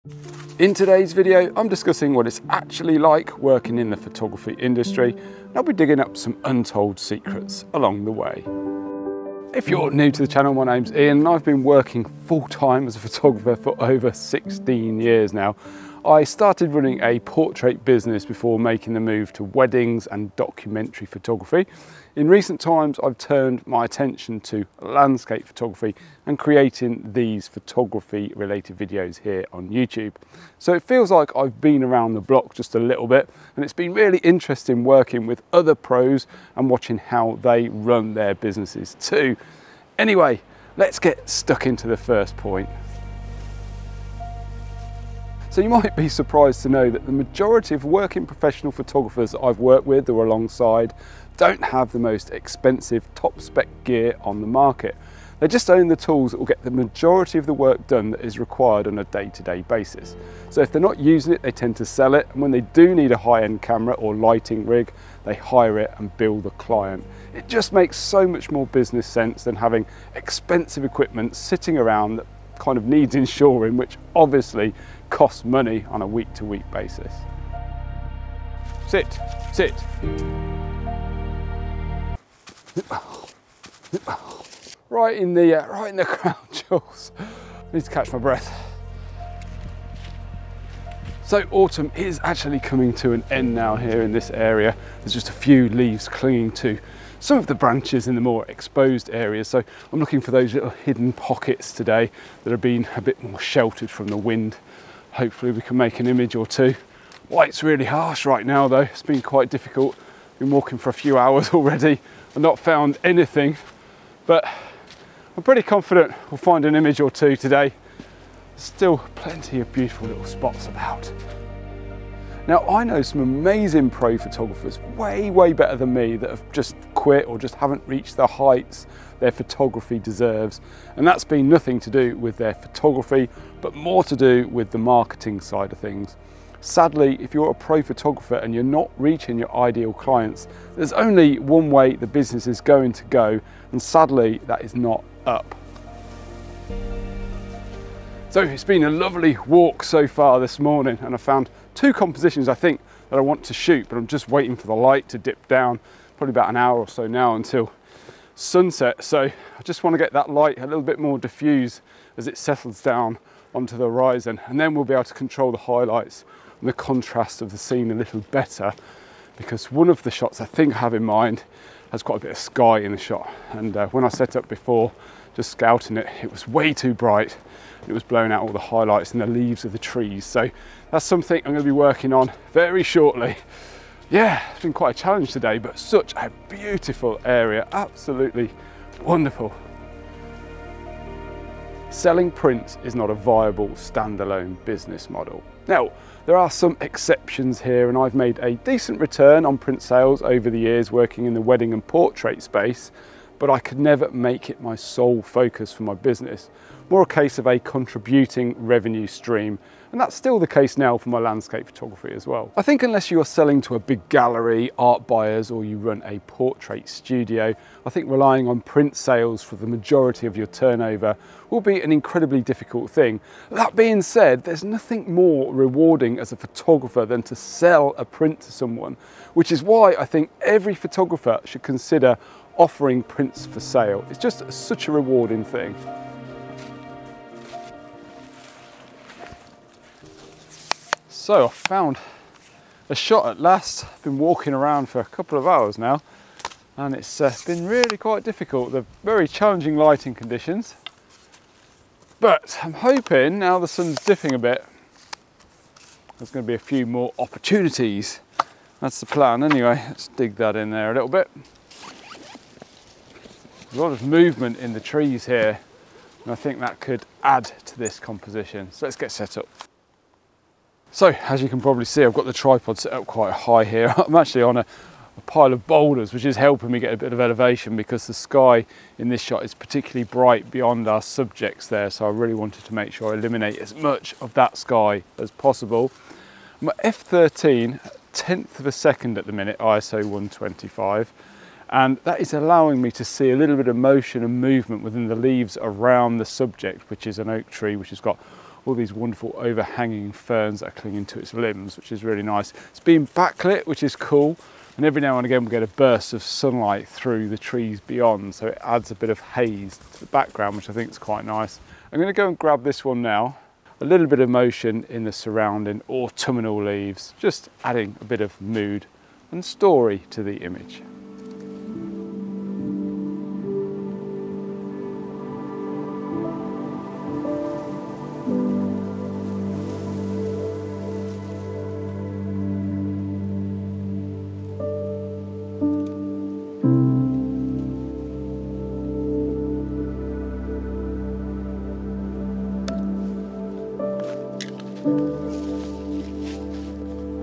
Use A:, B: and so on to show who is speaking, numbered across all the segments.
A: In today's video, I'm discussing what it's actually like working in the photography industry, and I'll be digging up some untold secrets along the way. If you're new to the channel, my name's Ian and I've been working full-time as a photographer for over 16 years now. I started running a portrait business before making the move to weddings and documentary photography. In recent times, I've turned my attention to landscape photography and creating these photography related videos here on YouTube. So it feels like I've been around the block just a little bit, and it's been really interesting working with other pros and watching how they run their businesses too. Anyway, let's get stuck into the first point. So you might be surprised to know that the majority of working professional photographers that I've worked with or alongside don't have the most expensive top spec gear on the market. They just own the tools that will get the majority of the work done that is required on a day-to-day basis. So if they're not using it, they tend to sell it, and when they do need a high-end camera or lighting rig, they hire it and bill the client. It just makes so much more business sense than having expensive equipment sitting around that kind of needs insuring, which obviously costs money on a week-to-week basis. Sit. Right in the crown jewels. I need to catch my breath. So autumn is actually coming to an end now here in this area. There's just a few leaves clinging to some of the branches in the more exposed areas. So I'm looking for those little hidden pockets today that have been a bit more sheltered from the wind. Hopefully we can make an image or two. It's really harsh right now though. It's been quite difficult. Been walking for a few hours already. I've not found anything, but I'm pretty confident we'll find an image or two today. Still plenty of beautiful little spots about. Now I know some amazing pro photographers, way better than me, that have just quit or just haven't reached the heights their photography deserves. And that's been nothing to do with their photography, but more to do with the marketing side of things. Sadly, if you're a pro photographer and you're not reaching your ideal clients, there's only one way the business is going to go, and sadly, that is not up. So it's been a lovely walk so far this morning, and I found two compositions I think that I want to shoot, but I'm just waiting for the light to dip down, probably about an hour or so now until sunset. So I just want to get that light a little bit more diffuse as it settles down onto the horizon, and then we'll be able to control the highlights and the contrast of the scene a little better, because one of the shots I think I have in mind has quite a bit of sky in the shot, and when I set up before just scouting it, it was way too bright. It was blowing out all the highlights and the leaves of the trees. So that's something I'm going to be working on very shortly. Yeah, it's been quite a challenge today, but such a beautiful area, absolutely wonderful. Selling print is not a viable standalone business model. Now, there are some exceptions here, and I've made a decent return on print sales over the years working in the wedding and portrait space, but I could never make it my sole focus for my business. More a case of a contributing revenue stream, and that's still the case now for my landscape photography as well. I think unless you're selling to a big gallery, art buyers, or you run a portrait studio, I think relying on print sales for the majority of your turnover will be an incredibly difficult thing. That being said, there's nothing more rewarding as a photographer than to sell a print to someone, which is why I think every photographer should consider offering prints for sale. It's just such a rewarding thing. So I found a shot at last. I've been walking around for a couple of hours now, and it's been really quite difficult. They're very challenging lighting conditions, but I'm hoping now the sun's dipping a bit, there's going to be a few more opportunities. That's the plan anyway. Let's dig that in there a little bit. There's a lot of movement in the trees here, and I think that could add to this composition. So let's get set up. So as you can probably see, I've got the tripod set up quite high here. I'm actually on a pile of boulders, which is helping me get a bit of elevation because the sky in this shot is particularly bright beyond our subjects there. So I really wanted to make sure I eliminate as much of that sky as possible. I'm at f13, 1/10 of a second at the minute, ISO 125. And that is allowing me to see a little bit of motion and movement within the leaves around the subject, which is an oak tree, which has got all these wonderful overhanging ferns that are clinging to its limbs, which is really nice. It's been backlit, which is cool. And every now and again we get a burst of sunlight through the trees beyond, so it adds a bit of haze to the background, which I think is quite nice. I'm going to go and grab this one now. A little bit of motion in the surrounding autumnal leaves, just adding a bit of mood and story to the image.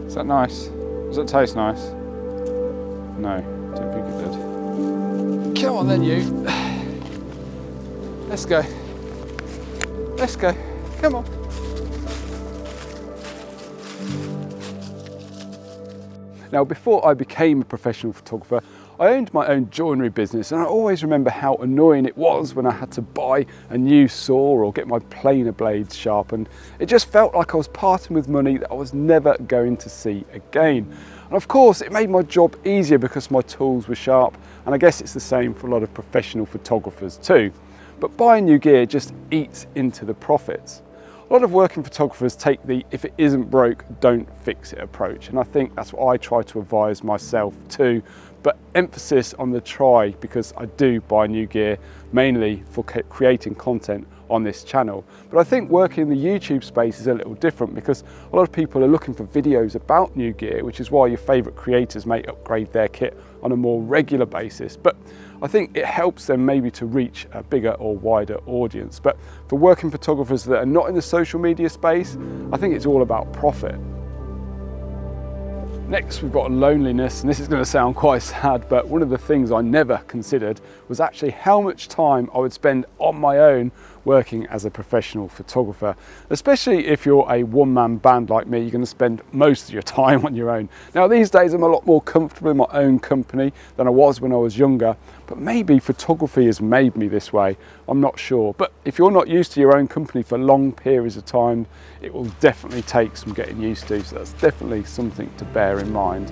A: Is that nice? Does it taste nice? No, don't think it did. Come on then, you. Let's go. Let's go. Come on. Now, before I became a professional photographer, I owned my own joinery business, and I always remember how annoying it was when I had to buy a new saw or get my planer blades sharpened. It just felt like I was parting with money that I was never going to see again. And of course, it made my job easier because my tools were sharp, and I guess it's the same for a lot of professional photographers too. But buying new gear just eats into the profits. A lot of working photographers take the "if it isn't broke, don't fix it" approach, and I think that's what I try to advise myself too, but emphasis on the try, because I do buy new gear mainly for creating content on this channel. But I think working in the YouTube space is a little different, because a lot of people are looking for videos about new gear, which is why your favourite creators may upgrade their kit on a more regular basis. But I think it helps them maybe to reach a bigger or wider audience. But for working photographers that are not in the social media space, I think it's all about profit. Next, we've got loneliness, and this is going to sound quite sad, but one of the things I never considered was actually how much time I would spend on my own working as a professional photographer. Especially if you're a one-man band like me, you're going to spend most of your time on your own. Now, these days I'm a lot more comfortable in my own company than I was when I was younger, but maybe photography has made me this way, I'm not sure. But if you're not used to your own company for long periods of time, it will definitely take some getting used to, so that's definitely something to bear in mind.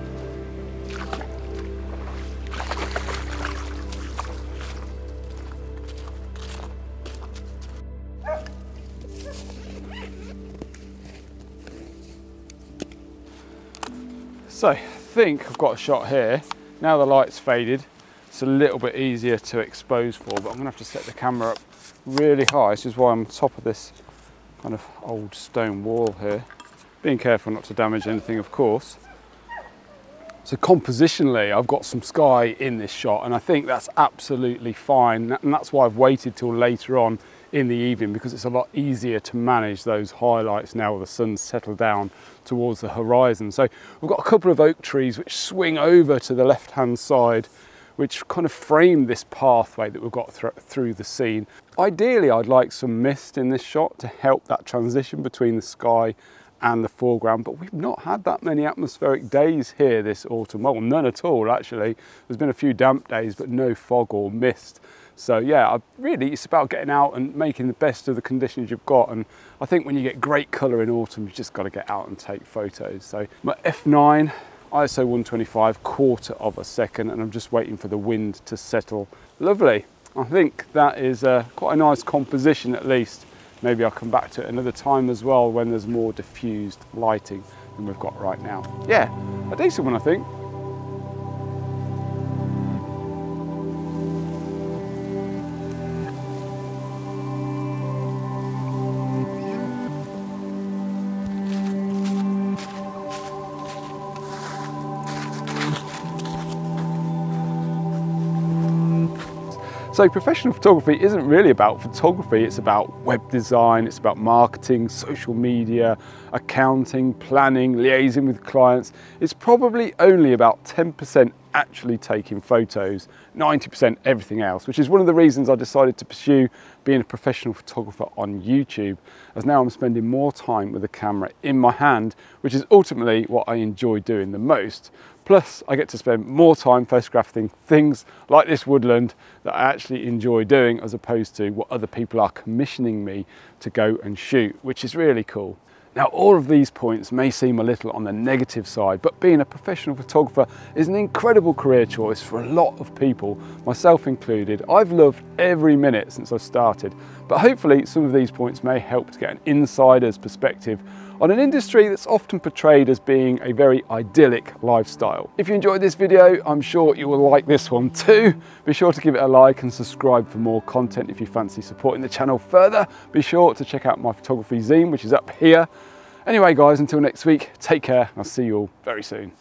A: So I think I've got a shot here. Now the light's faded, it's a little bit easier to expose for, but I'm gonna have to set the camera up really high. This is why I'm on top of this kind of old stone wall here. Being careful not to damage anything, of course. So compositionally, I've got some sky in this shot, and I think that's absolutely fine. And that's why I've waited till later on in the evening, because it's a lot easier to manage those highlights now the sun's settled down towards the horizon. So we've got a couple of oak trees which swing over to the left-hand side, which kind of frame this pathway that we've got through the scene. Ideally, I'd like some mist in this shot to help that transition between the sky and the foreground, but we've not had that many atmospheric days here this autumn. Well, none at all, actually. There's been a few damp days, but no fog or mist. So yeah, really it's about getting out and making the best of the conditions you've got. And I think when you get great colour in autumn, you've just got to get out and take photos. So my f9, ISO 125, quarter of a second, and I'm just waiting for the wind to settle. Lovely. I think that is quite a nice composition at least. Maybe I'll come back to it another time as well when there's more diffused lighting than we've got right now. Yeah, a decent one I think. So professional photography isn't really about photography, it's about web design, it's about marketing, social media, accounting, planning, liaising with clients. It's probably only about 10% actually taking photos, 90% everything else, which is one of the reasons I decided to pursue being a professional photographer on YouTube, as now I'm spending more time with the camera in my hand, which is ultimately what I enjoy doing the most. Plus, I get to spend more time photographing things like this woodland that I actually enjoy doing, as opposed to what other people are commissioning me to go and shoot, which is really cool. Now, all of these points may seem a little on the negative side, but being a professional photographer is an incredible career choice for a lot of people, myself included. I've loved every minute since I started, but hopefully some of these points may help to get an insider's perspective on an industry that's often portrayed as being a very idyllic lifestyle. If you enjoyed this video, I'm sure you will like this one too. Be sure to give it a like and subscribe for more content. If you fancy supporting the channel further, be sure to check out my photography zine, which is up here. Anyway guys, until next week, take care. I'll see you all very soon.